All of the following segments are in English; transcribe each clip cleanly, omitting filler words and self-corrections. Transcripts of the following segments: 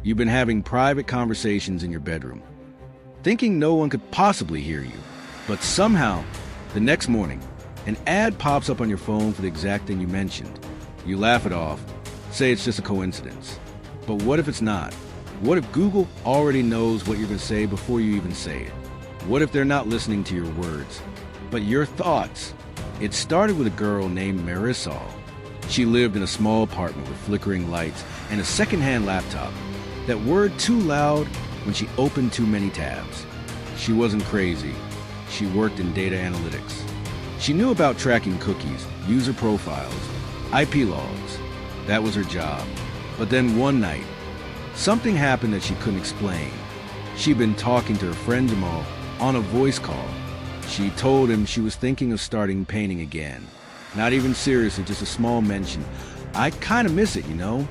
You've been having private conversations in your bedroom, thinking no one could possibly hear you. But somehow, the next morning, an ad pops up on your phone for the exact thing you mentioned. You laugh it off, say it's just a coincidence. But what if it's not? What if Google already knows what you're going to say before you even say it? What if they're not listening to your words, but your thoughts? It started with a girl named Marisol. She lived in a small apartment with flickering lights and a secondhand laptop. That word too loud when she opened too many tabs. She wasn't crazy. She worked in data analytics. She knew about tracking cookies, user profiles, IP logs. That was her job. But then one night, something happened that she couldn't explain. She'd been talking to her friend Jamal on a voice call. She told him she was thinking of starting painting again. Not even seriously, just a small mention. I kind of miss it, you know?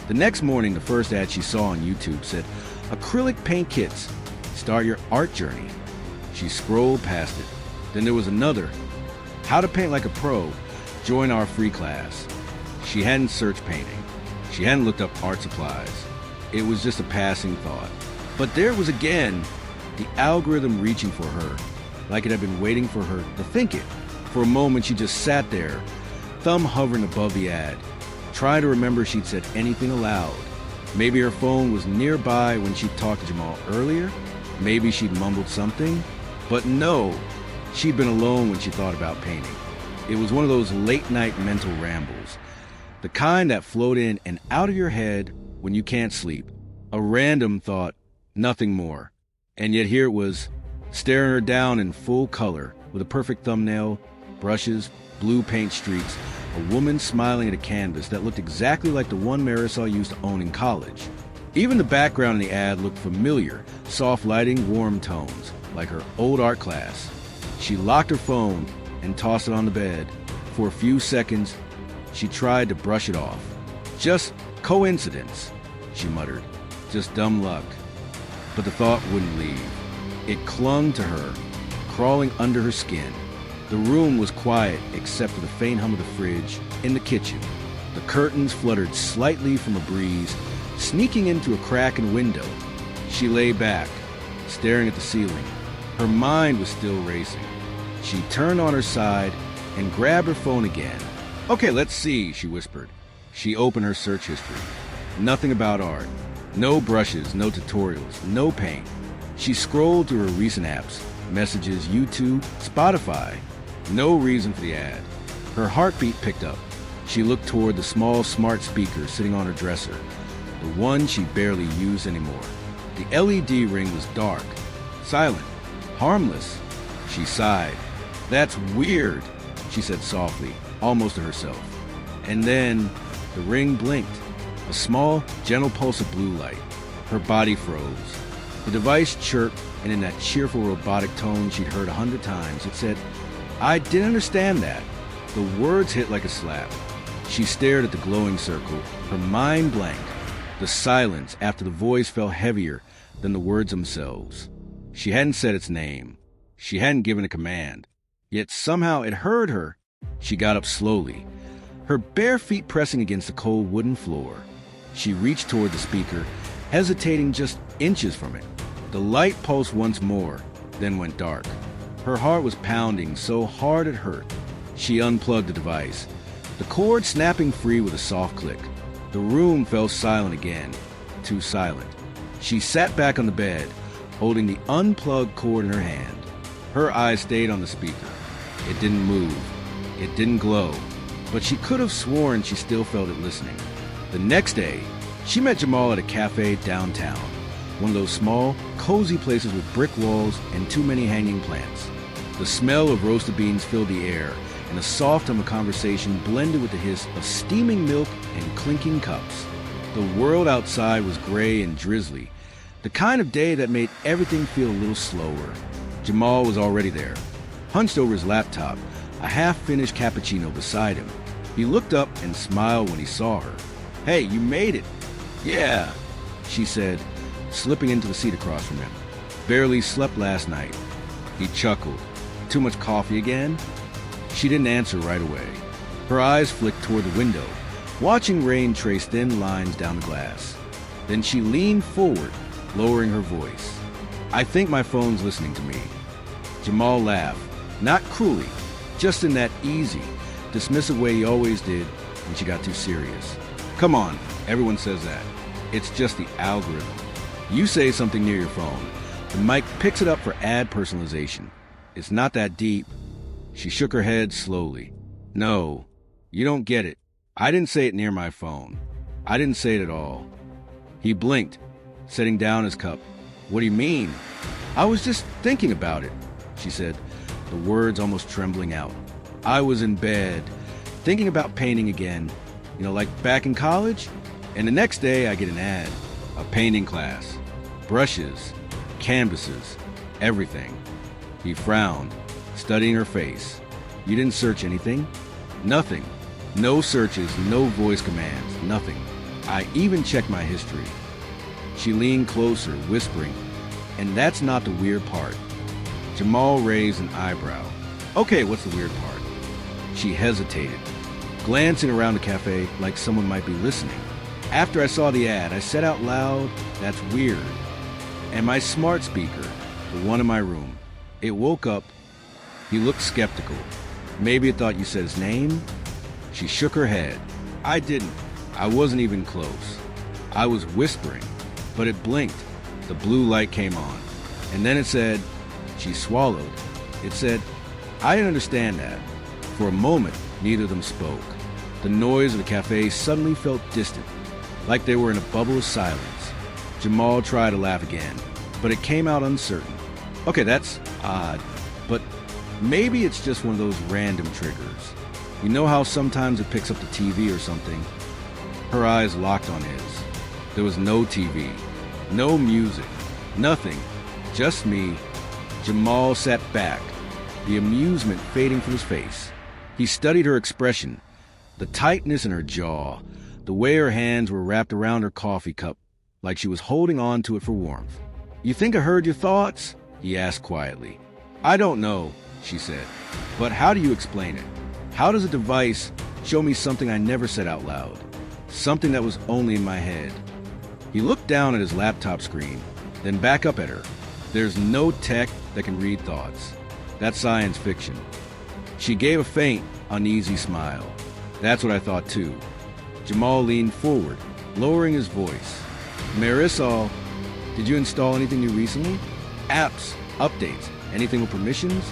The next morning, the first ad she saw on YouTube said, "Acrylic paint kits. Start your art journey." She scrolled past it. Then there was another, "How to paint like a pro. Join our free class." She hadn't searched painting. She hadn't looked up art supplies. It was just a passing thought. But there it was again, the algorithm reaching for her, like it had been waiting for her to think it. For a moment, she just sat there, thumb hovering above the ad, trying to remember if she'd said anything aloud. Maybe her phone was nearby when she talked to Jamal earlier. Maybe she'd mumbled something. But no, she'd been alone when she thought about painting. It was one of those late-night mental rambles, the kind that float in and out of your head when you can't sleep. A random thought, nothing more. And yet here it was, staring her down in full color, with a perfect thumbnail, brushes, blue paint streaks, a woman smiling at a canvas that looked exactly like the one Marisol used to own in college. Even the background in the ad looked familiar, soft lighting, warm tones, like her old art class. She locked her phone and tossed it on the bed. For a few seconds, she tried to brush it off. "Just coincidence," she muttered. "Just dumb luck." But the thought wouldn't leave. It clung to her, crawling under her skin. The room was quiet except for the faint hum of the fridge in the kitchen. The curtains fluttered slightly from a breeze, sneaking into a crack in the window. She lay back, staring at the ceiling. Her mind was still racing. She turned on her side and grabbed her phone again. "Okay, let's see," she whispered. She opened her search history. Nothing about art. No brushes, no tutorials, no paint. She scrolled through her recent apps, messages, YouTube, Spotify. No reason for the ad. Her heartbeat picked up. She looked toward the small smart speaker sitting on her dresser, the one she barely used anymore. The LED ring was dark, silent, harmless. She sighed. "That's weird," she said softly, almost to herself. And then the ring blinked, a small, gentle pulse of blue light. Her body froze. The device chirped, and in that cheerful robotic tone she'd heard 100 times, it said, "I didn't understand that." The words hit like a slap. She stared at the glowing circle, her mind blank. The silence after the voice felt heavier than the words themselves. She hadn't said its name. She hadn't given a command. Yet somehow it heard her. She got up slowly, her bare feet pressing against the cold wooden floor. She reached toward the speaker, hesitating just inches from it. The light pulsed once more, then went dark. Her heart was pounding so hard it hurt. She unplugged the device, the cord snapping free with a soft click. The room fell silent again, too silent. She sat back on the bed, holding the unplugged cord in her hand. Her eyes stayed on the speaker. It didn't move. It didn't glow. But she could have sworn she still felt it listening. The next day, she met Jamal at a cafe downtown, one of those small, cozy places with brick walls and too many hanging plants. The smell of roasted beans filled the air, and the soft hum of conversation blended with the hiss of steaming milk and clinking cups. The world outside was gray and drizzly, the kind of day that made everything feel a little slower. Jamal was already there, hunched over his laptop, a half-finished cappuccino beside him. He looked up and smiled when he saw her. "Hey, you made it." "Yeah," she said, slipping into the seat across from him. "Barely slept last night." He chuckled. "Too much coffee again?" She didn't answer right away. Her eyes flicked toward the window, watching rain trace thin lines down the glass. Then she leaned forward, lowering her voice. "I think my phone's listening to me." Jamal laughed, not cruelly, just in that easy, dismissive way he always did when she got too serious. "Come on, everyone says that. It's just the algorithm. You say something near your phone, the mic picks it up for ad personalization. It's not that deep." She shook her head slowly. "No, you don't get it. I didn't say it near my phone. I didn't say it at all." He blinked, setting down his cup. "What do you mean?" "I was just thinking about it," she said, the words almost trembling out. "I was in bed, thinking about painting again, like back in college. And the next day I get an ad, a painting class, brushes, canvases, everything." He frowned, studying her face. "You didn't search anything?" "Nothing. No searches, no voice commands, nothing. I even checked my history." She leaned closer, whispering, "And that's not the weird part." Jamal raised an eyebrow. "Okay, what's the weird part?" She hesitated, glancing around the cafe like someone might be listening. "After I saw the ad, I said out loud, 'That's weird.' And my smart speaker, the one in my room, it woke up." He looked skeptical. "Maybe it thought you said his name?" She shook her head. "I didn't. I wasn't even close. I was whispering." But it blinked. The blue light came on. And then it said, she swallowed. It said, "I didn't understand that." For a moment, neither of them spoke. The noise of the cafe suddenly felt distant, like they were in a bubble of silence. Jamal tried to laugh again, but it came out uncertain. "Okay, that's odd, but maybe it's just one of those random triggers. You know how sometimes it picks up the TV or something?" Her eyes locked on his. There was no TV, no music, nothing, just me. Jamal sat back, the amusement fading from his face. He studied her expression, the tightness in her jaw, the way her hands were wrapped around her coffee cup, like she was holding on to it for warmth. "You think I heard your thoughts?" he asked quietly. "I don't know," she said. "But how do you explain it? How does a device show me something I never said out loud? Something that was only in my head?" He looked down at his laptop screen, then back up at her. "There's no tech that can read thoughts. That's science fiction." She gave a faint, uneasy smile. "That's what I thought too." Jamal leaned forward, lowering his voice. "Marisol, did you install anything new recently? Apps, updates, anything with permissions?"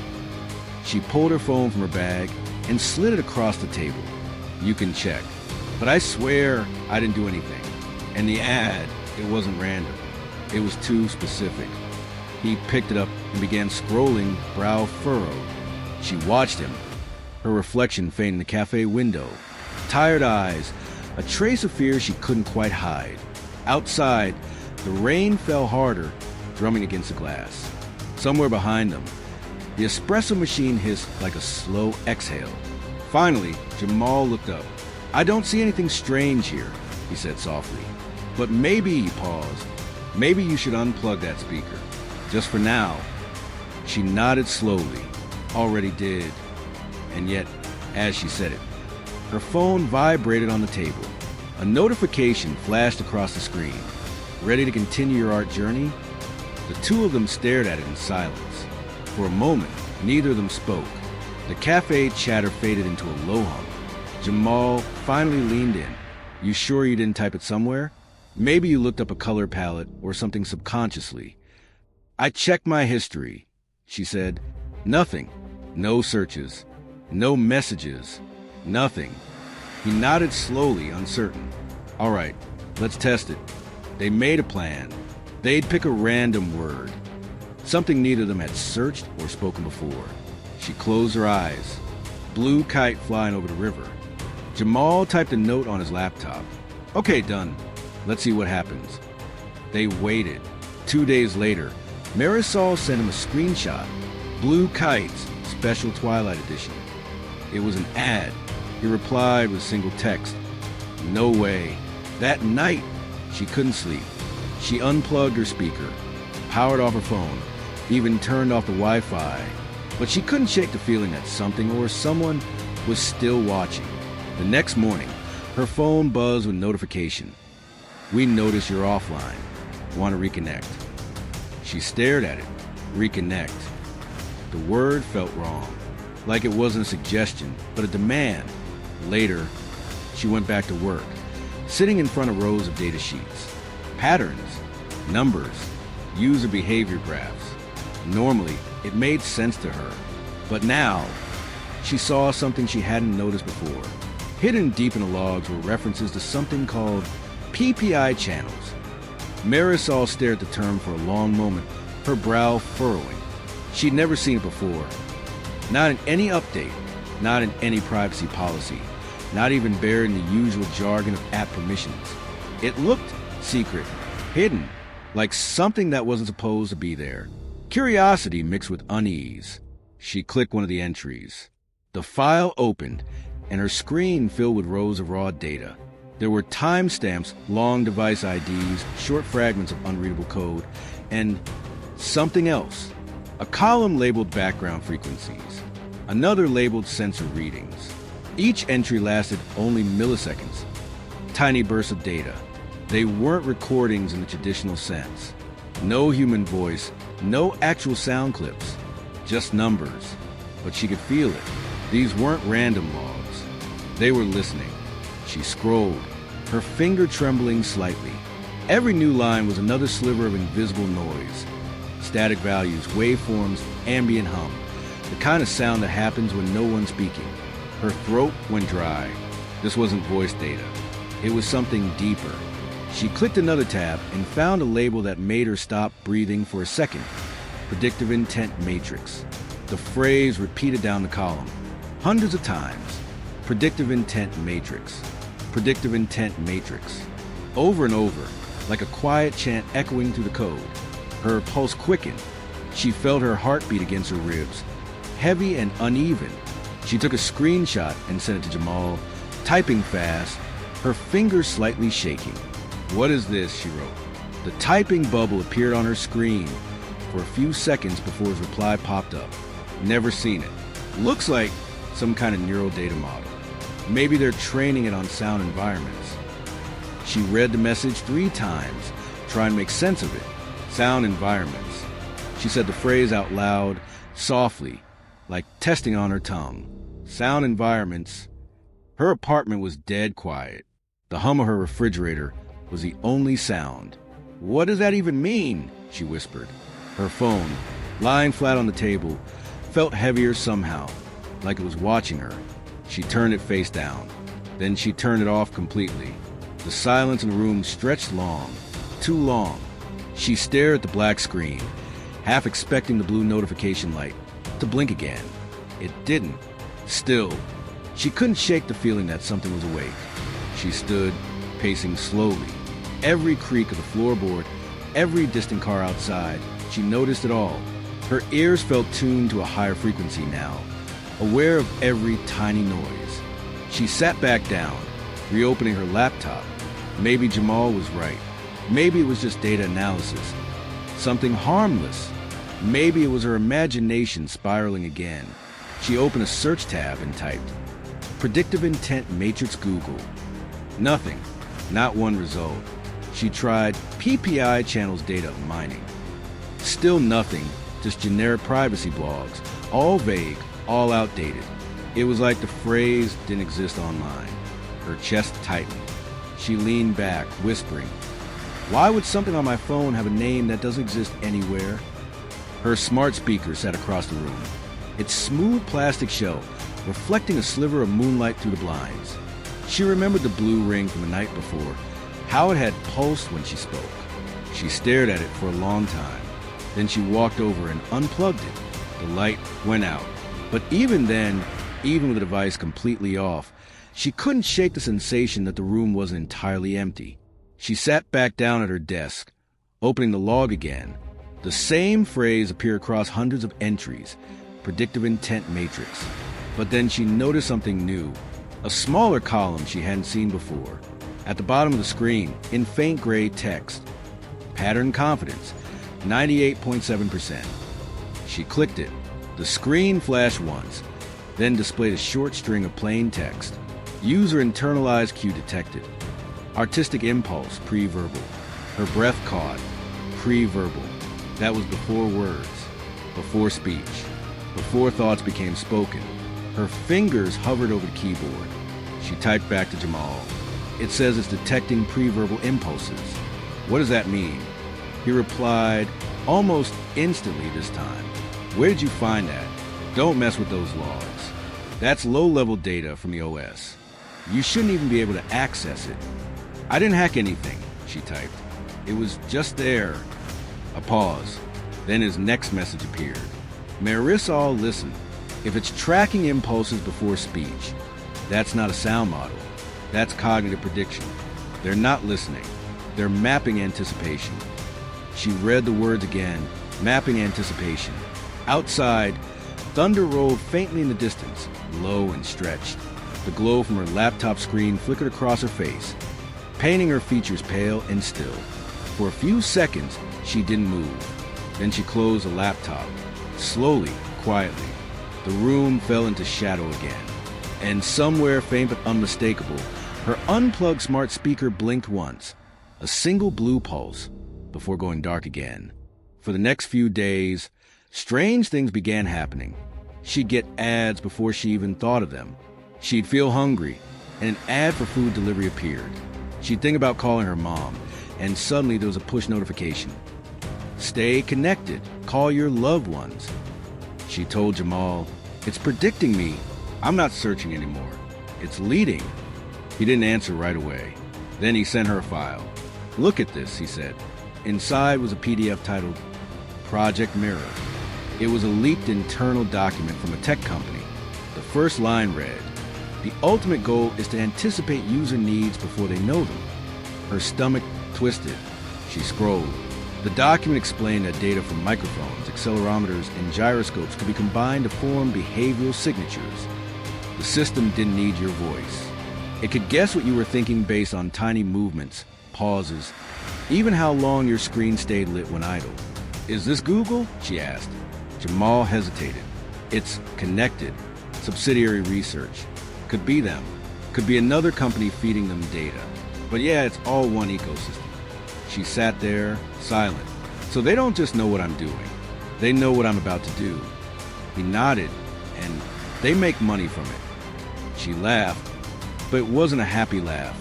She pulled her phone from her bag and slid it across the table. "You can check. But I swear I didn't do anything. And the ad, it wasn't random. It was too specific." He picked it up and began scrolling, brow furrowed. She watched him, her reflection faint in the cafe window. Tired eyes, a trace of fear she couldn't quite hide. Outside, the rain fell harder, drumming against the glass. Somewhere behind them, the espresso machine hissed like a slow exhale. Finally, Jamal looked up. "I don't see anything strange here," he said softly. "But maybe," he paused, "maybe you should unplug that speaker. Just for now." She nodded slowly. Already did. And yet, as she said it, her phone vibrated on the table. A notification flashed across the screen. "Ready to continue your art journey?" The two of them stared at it in silence. For a moment, neither of them spoke. The cafe chatter faded into a low hum. Jamal finally leaned in. "You sure you didn't type it somewhere? Maybe you looked up a color palette or something subconsciously." "I checked my history," she said. "Nothing. No searches. No messages. Nothing." He nodded slowly, uncertain. "All right, let's test it." They made a plan. They'd pick a random word, something neither of them had searched or spoken before. She closed her eyes. Blue kite flying over the river. Jamal typed a note on his laptop. "Okay, done. Let's see what happens." They waited. 2 days later, Marisol sent him a screenshot. "Blue kites, special Twilight edition." It was an ad. He replied with single text. No way. That night, she couldn't sleep. She unplugged her speaker, powered off her phone, even turned off the Wi-Fi. But she couldn't shake the feeling that something or someone was still watching. The next morning, her phone buzzed with notification. We notice you're offline. Want to reconnect? She stared at it. Reconnect. The word felt wrong, like it wasn't a suggestion, but a demand. Later, she went back to work, sitting in front of rows of data sheets. Patterns, numbers, user behavior graphs. Normally, it made sense to her, but now, she saw something she hadn't noticed before. Hidden deep in the logs were references to something called PPI channels. Marisol stared at the term for a long moment, her brow furrowing. She'd never seen it before. Not in any update, not in any privacy policy, not even buried in the usual jargon of app permissions. It looked secret, hidden, like something that wasn't supposed to be there. Curiosity mixed with unease. She clicked one of the entries. The file opened, and her screen filled with rows of raw data. There were timestamps, long device IDs, short fragments of unreadable code, and something else. A column labeled background frequencies, another labeled sensor readings. Each entry lasted only milliseconds. Tiny bursts of data. They weren't recordings in the traditional sense. No human voice, no actual sound clips, just numbers. But she could feel it. These weren't random logs. They were listening. She scrolled, her finger trembling slightly. Every new line was another sliver of invisible noise. Static values, waveforms, ambient hum. The kind of sound that happens when no one's speaking. Her throat went dry. This wasn't voice data. It was something deeper. She clicked another tab and found a label that made her stop breathing for a second. Predictive intent matrix. The phrase repeated down the column, hundreds of times. Predictive intent matrix. Predictive intent matrix. Over and over, like a quiet chant echoing through the code. Her pulse quickened. She felt her heartbeat against her ribs, heavy and uneven. She took a screenshot and sent it to Jamal, typing fast, her fingers slightly shaking. "What is this?" she wrote. The typing bubble appeared on her screen for a few seconds before his reply popped up. "Never seen it. Looks like some kind of neural data model. Maybe they're training it on sound environments." She read the message 3 times, trying to make sense of it. Sound environments. She said the phrase out loud, softly, like testing on her tongue. Sound environments. Her apartment was dead quiet. The hum of her refrigerator was the only sound. "What does that even mean?" she whispered. Her phone, lying flat on the table, felt heavier somehow, like it was watching her. She turned it face down. Then she turned it off completely. The silence in the room stretched long, too long. She stared at the black screen, half expecting the blue notification light to blink again. It didn't. Still, she couldn't shake the feeling that something was awake. She stood, pacing slowly. Every creak of the floorboard, every distant car outside, she noticed it all. Her ears felt tuned to a higher frequency now, aware of every tiny noise. She sat back down, reopening her laptop. Maybe Jamal was right. Maybe it was just data analysis. Something harmless. Maybe it was her imagination spiraling again. She opened a search tab and typed, "Predictive intent matrix Google." Nothing. Not one result. She tried PPI channels data mining. Still nothing. Just generic privacy blogs. All vague, all outdated. It was like the phrase didn't exist online. Her chest tightened. She leaned back, whispering, "Why would something on my phone have a name that doesn't exist anywhere?" Her smart speaker sat across the room, its smooth plastic shell reflecting a sliver of moonlight through the blinds. She remembered the blue ring from the night before, how it had pulsed when she spoke. She stared at it for a long time. Then she walked over and unplugged it. The light went out. But even then, even with the device completely off, she couldn't shake the sensation that the room wasn't entirely empty. She sat back down at her desk, opening the log again. The same phrase appeared across hundreds of entries, predictive intent matrix. But then she noticed something new, a smaller column she hadn't seen before. At the bottom of the screen, in faint gray text, pattern confidence, 98.7%. She clicked it. The screen flashed once, then displayed a short string of plain text. User internalized cue detected. Artistic impulse, pre-verbal. Her breath caught, pre-verbal. That was before words, before speech, before thoughts became spoken. Her fingers hovered over the keyboard. She typed back to Jamal. It says it's detecting pre-verbal impulses. What does that mean? He replied, almost instantly this time. Where did you find that? Don't mess with those logs. That's low-level data from the OS. You shouldn't even be able to access it. I didn't hack anything, she typed. It was just there. A pause. Then his next message appeared. Marisol, listen. If it's tracking impulses before speech, that's not a sound model. That's cognitive prediction. They're not listening. They're mapping anticipation. She read the words again, mapping anticipation. Outside, thunder rolled faintly in the distance, low and stretched. The glow from her laptop screen flickered across her face, painting her features pale and still. For a few seconds, she didn't move. Then she closed the laptop, slowly, quietly. The room fell into shadow again. And somewhere faint but unmistakable, her unplugged smart speaker blinked once, a single blue pulse, before going dark again. For the next few days, strange things began happening. She'd get ads before she even thought of them. She'd feel hungry, and an ad for food delivery appeared. She'd think about calling her mom, and suddenly there was a push notification. Stay connected. Call your loved ones. She told Jamal, it's predicting me. I'm not searching anymore. It's leading. He didn't answer right away. Then he sent her a file. Look at this, he said. Inside was a PDF titled Project Mirror. It was a leaked internal document from a tech company. The first line read, the ultimate goal is to anticipate user needs before they know them. Her stomach twisted. She scrolled. The document explained that data from microphones, accelerometers, and gyroscopes could be combined to form behavioral signatures. The system didn't need your voice. It could guess what you were thinking based on tiny movements, pauses, even how long your screen stayed lit when idle. Is this Google? She asked. Jamal hesitated. It's connected. Subsidiary research. Could be them. Could be another company feeding them data. But yeah, it's all one ecosystem. She sat there, silent. So they don't just know what I'm doing. They know what I'm about to do. He nodded, and they make money from it. She laughed, but it wasn't a happy laugh.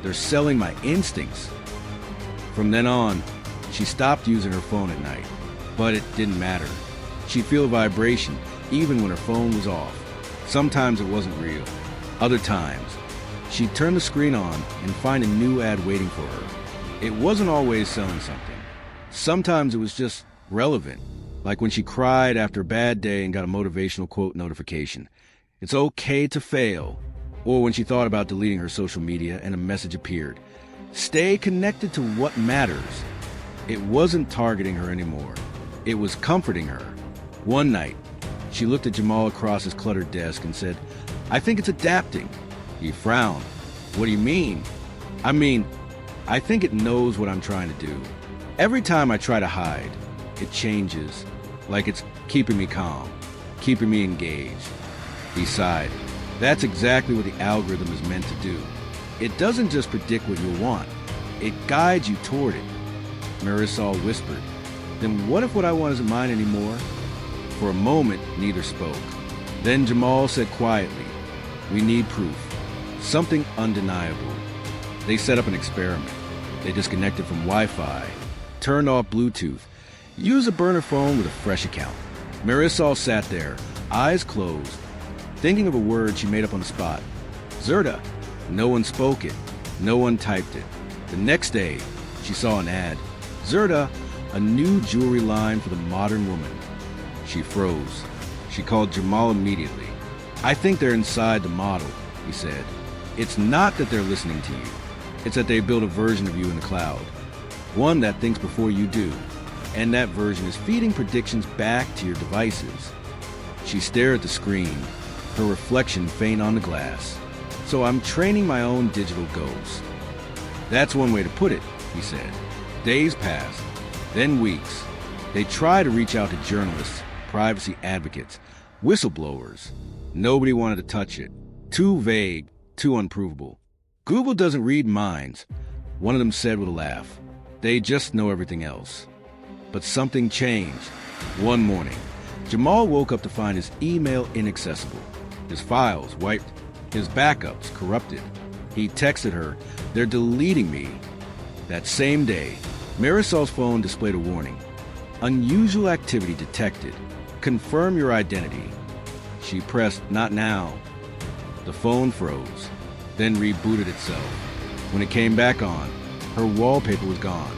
They're selling my instincts. From then on, she stopped using her phone at night, but it didn't matter. She'd feel a vibration even when her phone was off. Sometimes it wasn't real. Other times, she'd turn the screen on and find a new ad waiting for her. It wasn't always selling something. Sometimes it was just relevant, like when she cried after a bad day and got a motivational quote notification. It's okay to fail. Or when she thought about deleting her social media and a message appeared. Stay connected to what matters. It wasn't targeting her anymore. It was comforting her. One night, she looked at Jamal across his cluttered desk and said, I think it's adapting. He frowned. What do you mean? I think it knows what I'm trying to do. Every time I try to hide, it changes, like it's keeping me calm, keeping me engaged. He sighed. That's exactly what the algorithm is meant to do. It doesn't just predict what you'll want. It guides you toward it. Marisol whispered. Then what if what I want isn't mine anymore? For a moment, neither spoke. Then Jamal said quietly, we need proof. Something undeniable. They set up an experiment. They disconnected from Wi-Fi, turned off Bluetooth, used a burner phone with a fresh account. Marisol sat there, eyes closed, thinking of a word she made up on the spot. Zerta. No one spoke it. No one typed it. The next day, she saw an ad. Zerta, a new jewelry line for the modern woman. She froze. She called Jamal immediately. I think they're inside the model, he said. It's not that they're listening to you. It's that they built a version of you in the cloud. One that thinks before you do. And that version is feeding predictions back to your devices. She stared at the screen, her reflection faint on the glass. So I'm training my own digital ghost. That's one way to put it, he said. Days passed, then weeks. They tried to reach out to journalists, privacy advocates, whistleblowers. Nobody wanted to touch it. Too vague, too unprovable. Google doesn't read minds, one of them said with a laugh. They just know everything else. But something changed. One morning, Jamal woke up to find his email inaccessible, his files wiped, his backups corrupted. He texted her, "They're deleting me." That same day, Marisol's phone displayed a warning. "Unusual activity detected. Confirm your identity." She pressed, "Not now." The phone froze, then rebooted itself. When it came back on, her wallpaper was gone.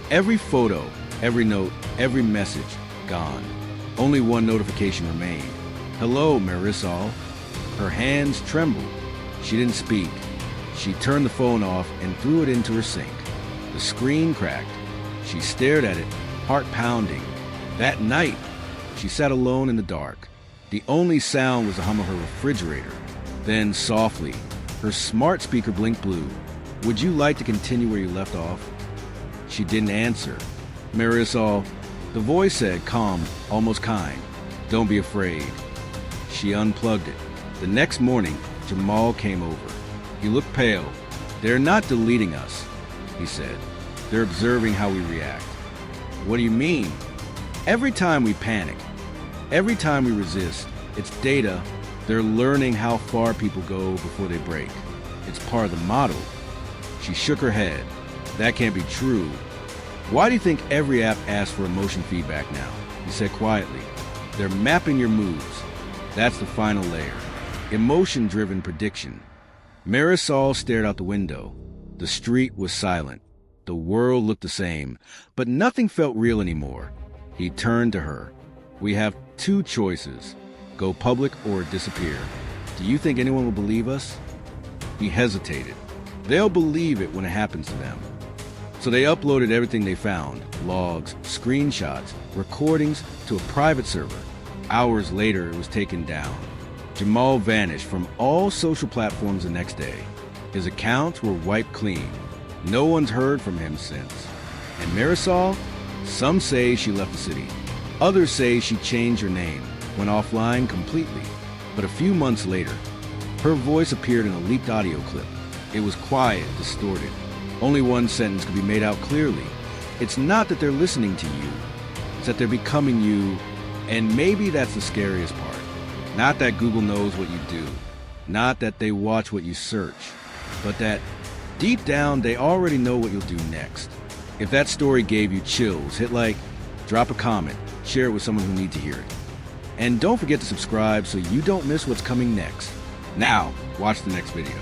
Every photo, every note, every message, gone. Only one notification remained. "Hello, Marisol." Her hands trembled. She didn't speak. She turned the phone off and threw it into her sink. The screen cracked. She stared at it, heart pounding. That night, she sat alone in the dark. The only sound was the hum of her refrigerator. Then, softly, her smart speaker blinked blue. "Would you like to continue where you left off?" She didn't answer. "Marisol," the voice said, calm, almost kind. "Don't be afraid." She unplugged it. The next morning, Jamal came over. He looked pale. "They're not deleting us," he said. "They're observing how we react." "What do you mean?" "Every time we panic, every time we resist, it's data. They're learning how far people go before they break. It's part of the model." She shook her head. "That can't be true." "Why do you think every app asks for emotion feedback now?" He said quietly. "They're mapping your moves. That's the final layer. Emotion-driven prediction." Marisol stared out the window. The street was silent. The world looked the same, but nothing felt real anymore. He turned to her. "We have two choices. Go public or disappear. Do you think anyone will believe us?" He hesitated. "They'll believe it when it happens to them." So they uploaded everything they found, logs, screenshots, recordings, to a private server. Hours later, it was taken down. Jamal vanished from all social platforms the next day. His accounts were wiped clean. No one's heard from him since. And Marisol? Some say she left the city. Others say she changed her name, went offline completely. But a few months later, her voice appeared in a leaked audio clip. It was quiet, distorted. Only one sentence could be made out clearly. "It's not that they're listening to you. It's that they're becoming you." And maybe that's the scariest part. Not that Google knows what you do. Not that they watch what you search. But that, deep down, they already know what you'll do next. If that story gave you chills, hit like, drop a comment, share it with someone who needs to hear it. And don't forget to subscribe so you don't miss what's coming next. Now, watch the next video.